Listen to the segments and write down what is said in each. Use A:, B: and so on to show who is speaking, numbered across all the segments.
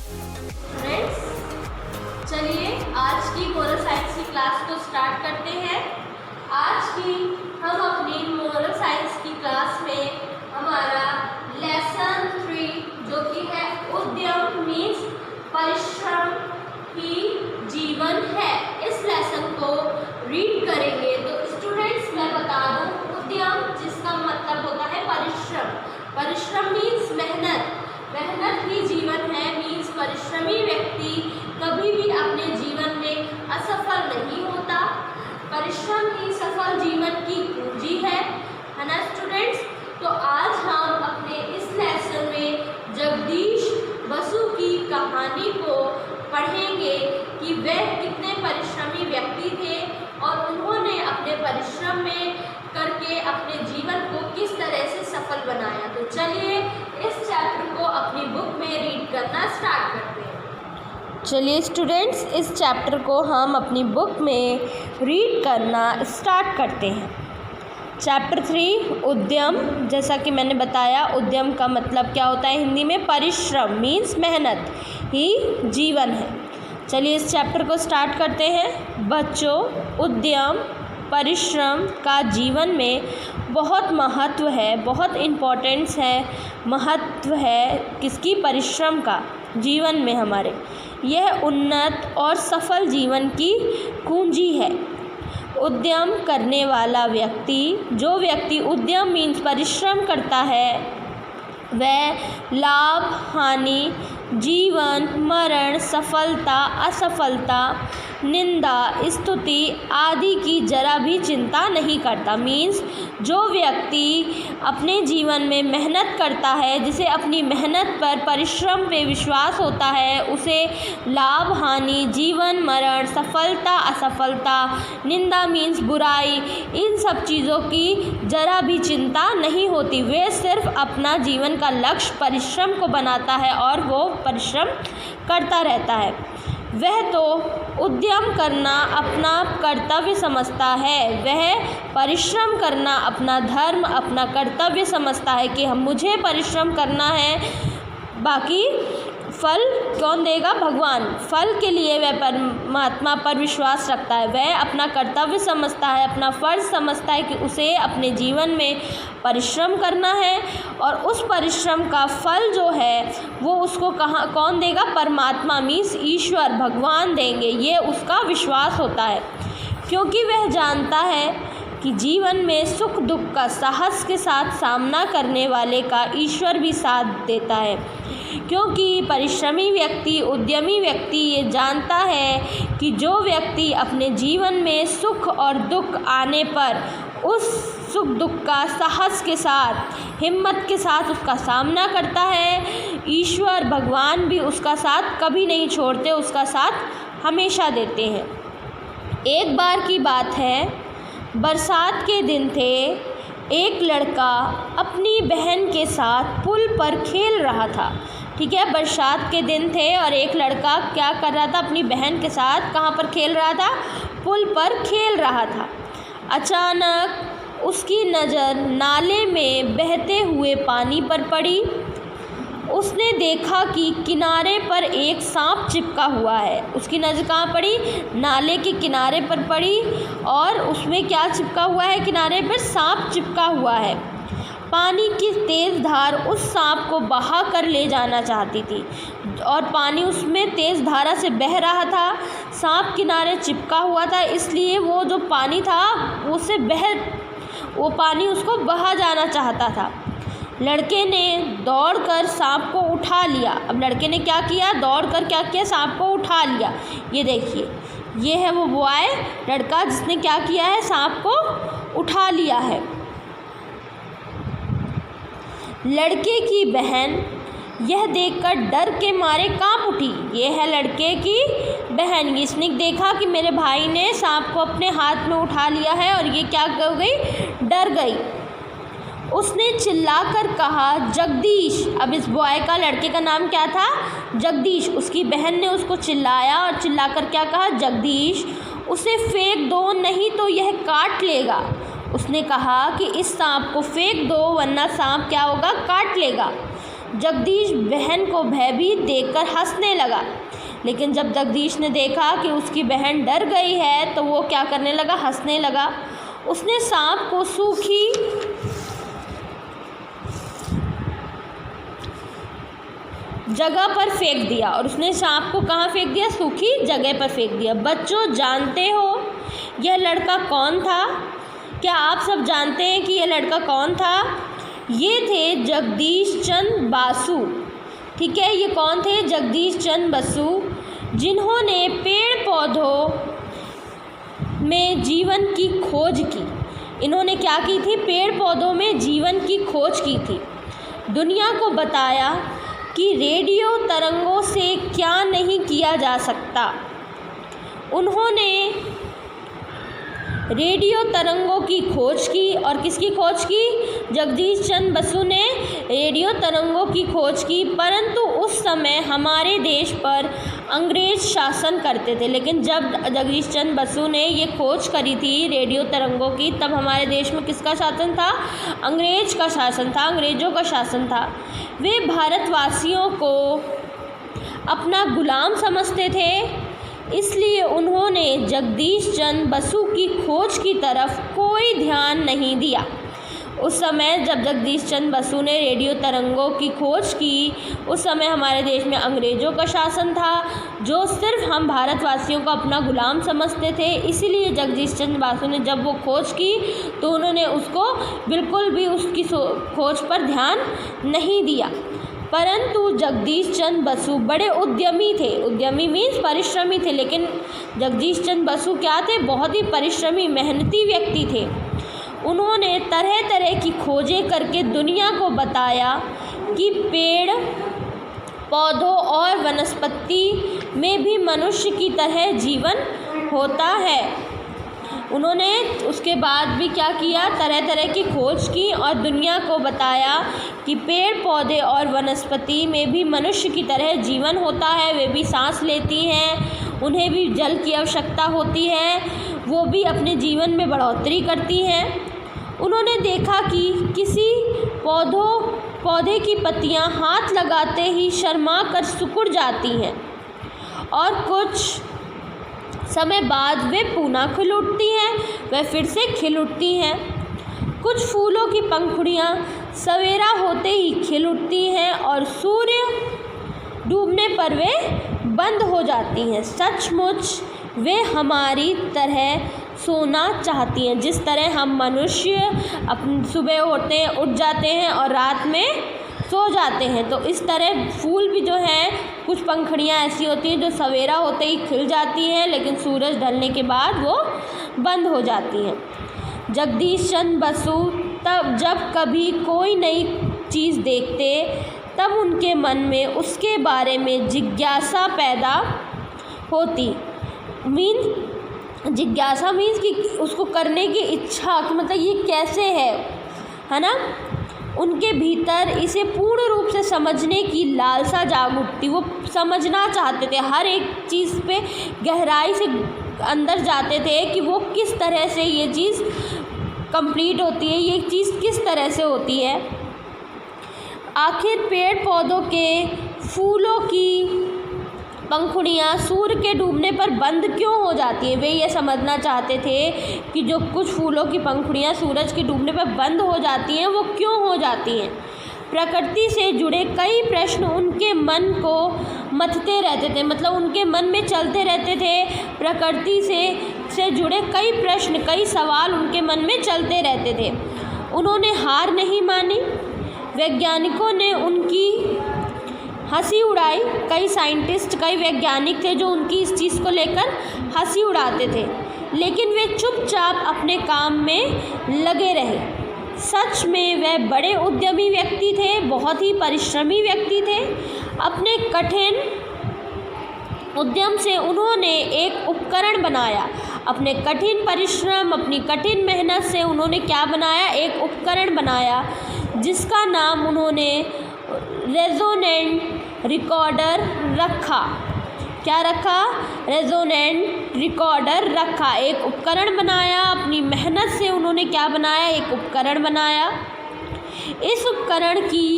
A: Friends, चलिए आज की मोरल साइंस की क्लास को स्टार्ट करते हैं। आज की हम अपनी मोरल साइंस की क्लास में हमारा लेसन 3 जो कि है उद्यम मीन्स परिश्रम ही जीवन है, इस लेसन को रीड करेंगे। तो स्टूडेंट्स, मैं बता दूं, उद्यम जिसका मतलब होता है परिश्रम, परिश्रम मीन्स मेहनत, मेहनत ही जीवन है मीन्स परिश्रमी व्यक्ति कभी भी अपने जीवन में असफल नहीं होता। परिश्रम ही सफल जीवन की कुंजी है ना स्टूडेंट्स। तो आज हम अपने इस लेसन में जगदीश बसु की कहानी को पढ़ेंगे कि वह कितने परिश्रमी व्यक्ति थे और उन्होंने अपने परिश्रम में करके अपने जीवन को किस तरह से सफल बनाया। तो चलिए इस चैप्टर को अपनी बुक में रीड करना स्टार्ट करते हैं।
B: चलिए स्टूडेंट्स, इस चैप्टर को हम अपनी बुक में रीड करना स्टार्ट करते हैं। चैप्टर 3 उद्यम। जैसा कि मैंने बताया, उद्यम का मतलब क्या होता है हिंदी में? परिश्रम मीन्स मेहनत ही जीवन है। चलिए इस चैप्टर को स्टार्ट करते हैं। बच्चों, उद्यम परिश्रम का जीवन में बहुत महत्व है, बहुत इम्पोर्टेंस है, महत्व है किसकी? परिश्रम का जीवन में हमारे। यह उन्नत और सफल जीवन की कुंजी है। उद्यम करने वाला व्यक्ति, जो व्यक्ति उद्यम मीन्स परिश्रम करता है, वह लाभ हानि, जीवन मरण, सफलता असफलता, निंदा स्तुति आदि की जरा भी चिंता नहीं करता। मीन्स जो व्यक्ति अपने जीवन में मेहनत करता है, जिसे अपनी मेहनत पर, परिश्रम पे विश्वास होता है, उसे लाभ हानि, जीवन मरण, सफलता असफलता, निंदा मीन्स बुराई, इन सब चीज़ों की जरा भी चिंता नहीं होती। वे सिर्फ अपना जीवन का लक्ष्य परिश्रम को बनाता है और वो परिश्रम करता रहता है। वह तो उद्यम करना अपना कर्तव्य समझता है, वह परिश्रम करना अपना धर्म, अपना कर्तव्य समझता है कि मुझे परिश्रम करना है, बाकी फल कौन देगा? भगवान। फल के लिए वह परमात्मा पर विश्वास रखता है। वह अपना कर्तव्य समझता है, अपना फ़र्ज़ समझता है कि उसे अपने जीवन में परिश्रम करना है और उस परिश्रम का फल जो है वो उसको कौन देगा? परमात्मा मीन्स ईश्वर, भगवान देंगे। ये उसका विश्वास होता है, क्योंकि वह जानता है कि जीवन में सुख दुख का साहस के साथ सामना करने वाले का ईश्वर भी साथ देता है। क्योंकि परिश्रमी व्यक्ति, उद्यमी व्यक्ति ये जानता है कि जो व्यक्ति अपने जीवन में सुख और दुख आने पर उस सुख दुख का साहस के साथ, हिम्मत के साथ उसका सामना करता है, ईश्वर भगवान भी उसका साथ कभी नहीं छोड़ते, उसका साथ हमेशा देते हैं। एक बार की बात है, बरसात के दिन थे। एक लड़का अपनी बहन के साथ पुल पर खेल रहा था। ठीक है, बरसात के दिन थे और एक लड़का क्या कर रहा था? अपनी बहन के साथ कहाँ पर खेल रहा था? पुल पर खेल रहा था। अचानक उसकी नज़र नाले में बहते हुए पानी पर पड़ी। उसने देखा कि किनारे पर एक सांप चिपका हुआ है। उसकी नज़र कहाँ पड़ी? नाले के किनारे पर पड़ी और उसमें क्या चिपका हुआ है? किनारे पर सांप चिपका हुआ है। पानी की तेज़ धार उस सांप को बहा कर ले जाना चाहती थी और पानी उसमें तेज़ धारा से बह रहा था। सांप किनारे चिपका हुआ था, इसलिए वो जो पानी था वो पानी उसको बहा जाना चाहता था। लड़के ने दौड़कर सांप को उठा लिया। अब लड़के ने क्या किया? दौड़कर क्या किया? सांप को उठा लिया। ये देखिए, ये है वो बॉय, लड़का, जिसने क्या किया है? सांप को उठा लिया है। लड़के की बहन यह देखकर डर के मारे कांप उठी। ये है लड़के की बहन, इसने देखा कि मेरे भाई ने सांप को अपने हाथ में उठा लिया है और ये क्या कर गई? डर गई। उसने चिल्लाकर कहा, जगदीश। अब इस बॉय का, लड़के का नाम क्या था? जगदीश। उसकी बहन ने उसको चिल्लाया और चिल्लाकर क्या कहा? जगदीश, उसे फेंक दो, नहीं तो यह काट लेगा। उसने कहा कि इस सांप को फेंक दो, वरना सांप क्या होगा? काट लेगा। जगदीश बहन को भयभीत देखकर हंसने लगा। लेकिन जब जगदीश ने देखा कि उसकी बहन डर गई है तो वो क्या करने लगा, हंसने लगा। उसने सांप को सूखी जगह पर फेंक दिया। और उसने सांप को कहाँ फेंक दिया, सूखी जगह पर फेंक दिया। बच्चों, जानते हो यह लड़का कौन था? क्या आप सब जानते हैं कि यह लड़का कौन था? ये थे जगदीश चंद्र बासु। ठीक है, ये कौन थे? जगदीश चंद्र बसु, जिन्होंने पेड़ पौधों में जीवन की खोज की। इन्होंने क्या की थी? पेड़ पौधों में जीवन की खोज की थी। दुनिया को बताया कि रेडियो तरंगों से क्या नहीं किया जा सकता। उन्होंने रेडियो तरंगों की खोज की। और किसकी खोज की? जगदीश चंद्र बसु ने रेडियो तरंगों की खोज की। परंतु उस समय हमारे देश पर अंग्रेज शासन करते थे। लेकिन जब जगदीश चंद्र बसु ने ये खोज करी थी रेडियो तरंगों की, तब हमारे देश में किसका शासन था? अंग्रेज का शासन था, अंग्रेज़ों का शासन था। वे भारतवासियों को अपना गुलाम समझते थे, इसलिए उन्होंने जगदीश चंद्र बसु की खोज की तरफ कोई ध्यान नहीं दिया। उस समय जब जगदीश चंद्र बसु ने रेडियो तरंगों की खोज की, उस समय हमारे देश में अंग्रेज़ों का शासन था, जो सिर्फ हम भारतवासियों को अपना गुलाम समझते थे। इसीलिए जगदीश चंद्र बसु ने जब वो खोज की तो उन्होंने उसको बिल्कुल भी उसकी खोज पर ध्यान नहीं दिया। परंतु जगदीश चंद्र बसु बड़े उद्यमी थे। उद्यमी मीन्स परिश्रमी थे। लेकिन जगदीश चंद्र बसु क्या थे? बहुत ही परिश्रमी, मेहनती व्यक्ति थे। उन्होंने तरह तरह की खोजें करके दुनिया को बताया कि पेड़ पौधों और वनस्पति में भी मनुष्य की तरह जीवन होता है। उन्होंने उसके बाद भी क्या किया? तरह तरह की खोज की और दुनिया को बताया कि पेड़ पौधे और वनस्पति में भी मनुष्य की तरह जीवन होता है। वे भी सांस लेती हैं, उन्हें भी जल की आवश्यकता होती है, वो भी अपने जीवन में बढ़ोतरी करती हैं। उन्होंने देखा कि किसी पौधे की पत्तियां हाथ लगाते ही शर्मा कर सिकुड़ जाती हैं और कुछ समय बाद वे पुनः खिल उठती हैं, वे फिर से खिल उठती हैं। कुछ फूलों की पंखुड़ियाँ सवेरा होते ही खिल उठती हैं और सूर्य डूबने पर वे बंद हो जाती हैं। सचमुच वे हमारी तरह सोना चाहती हैं, जिस तरह हम मनुष्य सुबह होते हैं, उठ जाते हैं और रात में सो जाते हैं, तो इस तरह फूल भी जो है, कुछ पंखुड़ियाँ ऐसी होती हैं जो सवेरा होते ही खिल जाती हैं, लेकिन सूरज ढलने के बाद वो बंद हो जाती हैं। जगदीश चंद्र बसु तब जब कभी कोई नई चीज़ देखते तब उनके मन में उसके बारे में जिज्ञासा पैदा होती। जिज्ञासा मीन्स कि उसको करने की इच्छा, कि मतलब ये कैसे है ना। उनके भीतर इसे पूर्ण रूप से समझने की लालसा जाग उठती। वो समझना चाहते थे, हर एक चीज़ पे गहराई से अंदर जाते थे कि वो किस तरह से ये चीज़ कंप्लीट होती है, ये चीज़ किस तरह से होती है। आखिर पेड़ पौधों के फूलों की पंखुड़ियाँ सूर्य के डूबने पर बंद क्यों हो जाती हैं? वे ये समझना चाहते थे कि जो कुछ फूलों की पंखुड़ियाँ सूरज के डूबने पर बंद हो जाती हैं, वो क्यों हो जाती हैं। प्रकृति से जुड़े कई प्रश्न उनके मन को मथते रहते थे, मतलब उनके मन में चलते रहते थे। प्रकृति से जुड़े कई प्रश्न, कई सवाल उनके मन में चलते रहते थे। उन्होंने हार नहीं मानी। वैज्ञानिकों ने उनकी हंसी उड़ाई। कई साइंटिस्ट, कई वैज्ञानिक थे जो उनकी इस चीज़ को लेकर हंसी उड़ाते थे, लेकिन वे चुपचाप अपने काम में लगे रहे। सच में वे बड़े उद्यमी व्यक्ति थे, बहुत ही परिश्रमी व्यक्ति थे। अपने कठिन उद्यम से उन्होंने एक उपकरण बनाया। अपने कठिन परिश्रम, अपनी कठिन मेहनत से उन्होंने क्या बनाया? एक उपकरण बनाया, जिसका नाम उन्होंने रेजोनेंट रिकॉर्डर रखा। क्या रखा? रेजोनेंट रिकॉर्डर रखा। एक उपकरण बनाया, अपनी मेहनत से उन्होंने क्या बनाया? एक उपकरण बनाया। इस उपकरण की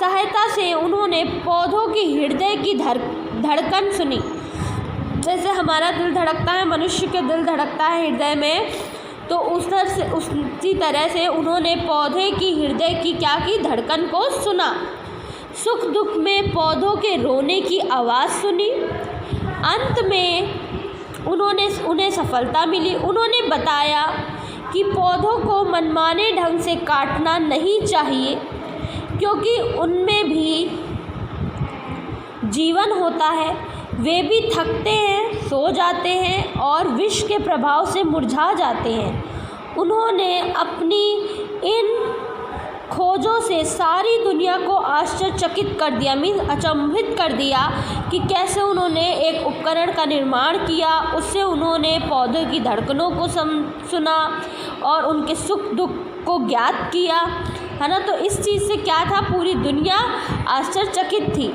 B: सहायता से उन्होंने पौधों की हृदय की धड़कन सुनी। जैसे हमारा दिल धड़कता है, मनुष्य के दिल धड़कता है हृदय में, तो उसी तरह से उन्होंने पौधे की हृदय की क्या की धड़कन को सुना। सुख दुख में पौधों के रोने की आवाज़ सुनी। अंत में उन्हें सफलता मिली। उन्होंने बताया कि पौधों को मनमाने ढंग से काटना नहीं चाहिए, क्योंकि उनमें भी जीवन होता है। वे भी थकते हैं, सो जाते हैं और विष के प्रभाव से मुरझा जाते हैं। उन्होंने अपनी इन खोजों से सारी दुनिया को आश्चर्यचकित कर दिया, अचंभित कर दिया कि कैसे उन्होंने एक उपकरण का निर्माण किया। उससे उन्होंने पौधों की धड़कनों को सुना और उनके सुख दुख को ज्ञात किया, है ना। तो इस चीज़ से क्या था, पूरी दुनिया आश्चर्यचकित थी।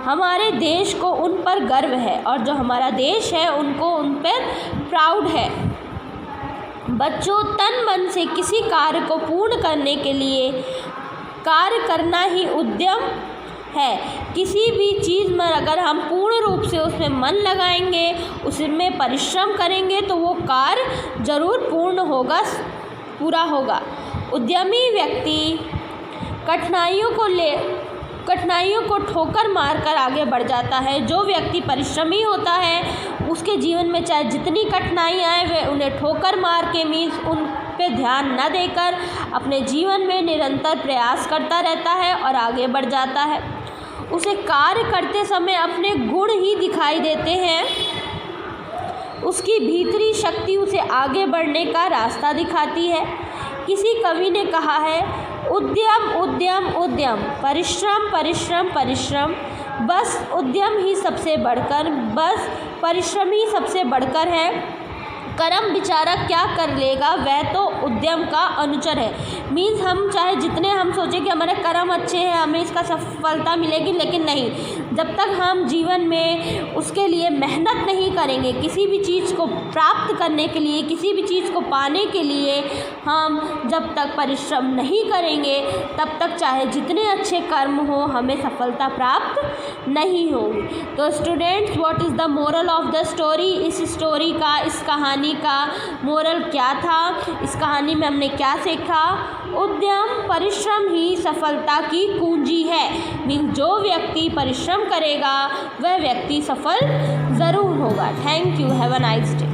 B: हमारे देश को उन पर गर्व है और जो हमारा देश है उनको उन पर प्राउड है। बच्चों, तन मन से किसी कार्य को पूर्ण करने के लिए कार्य करना ही उद्यम है। किसी भी चीज़ में अगर हम पूर्ण रूप से उसमें मन लगाएंगे, उसमें परिश्रम करेंगे, तो वो कार्य ज़रूर पूरा होगा। उद्यमी व्यक्ति कठिनाइयों को ठोकर मारकर आगे बढ़ जाता है। जो व्यक्ति परिश्रमी होता है उसके जीवन में चाहे जितनी कठिनाई आए, वे उन्हें ठोकर मार के उन पे ध्यान न देकर अपने जीवन में निरंतर प्रयास करता रहता है और आगे बढ़ जाता है। उसे कार्य करते समय अपने गुण ही दिखाई देते हैं। उसकी भीतरी शक्ति उसे आगे बढ़ने का रास्ता दिखाती है। किसी कवि ने कहा है, उद्यम उद्यम उद्यम, परिश्रम परिश्रम परिश्रम, बस उद्यम ही सबसे बढ़कर, बस परिश्रम ही सबसे बढ़कर है। कर्म बेचारा क्या कर लेगा, वह तो उद्यम का अनुचर है। मीन्स हम चाहे जितने हम सोचें कि हमारे कर्म अच्छे हैं, हमें इसका सफलता मिलेगी, लेकिन नहीं, जब तक हम जीवन में उसके लिए मेहनत नहीं करेंगे, किसी भी चीज़ को प्राप्त करने के लिए, किसी भी चीज़ को पाने के लिए हम जब तक परिश्रम नहीं करेंगे, तब तक चाहे जितने अच्छे कर्म हो, हमें सफलता प्राप्त नहीं होगी। तो students, what is the moral of the story? इस स्टोरी का, इस कहानी का मोरल क्या था? इस कहानी में हमने क्या सीखा? उद्यम, परिश्रम ही सफलता की कुंजी है। मीन्स जो व्यक्ति परिश्रम करेगा वह व्यक्ति सफल ज़रूर होगा। Thank you, have a nice day.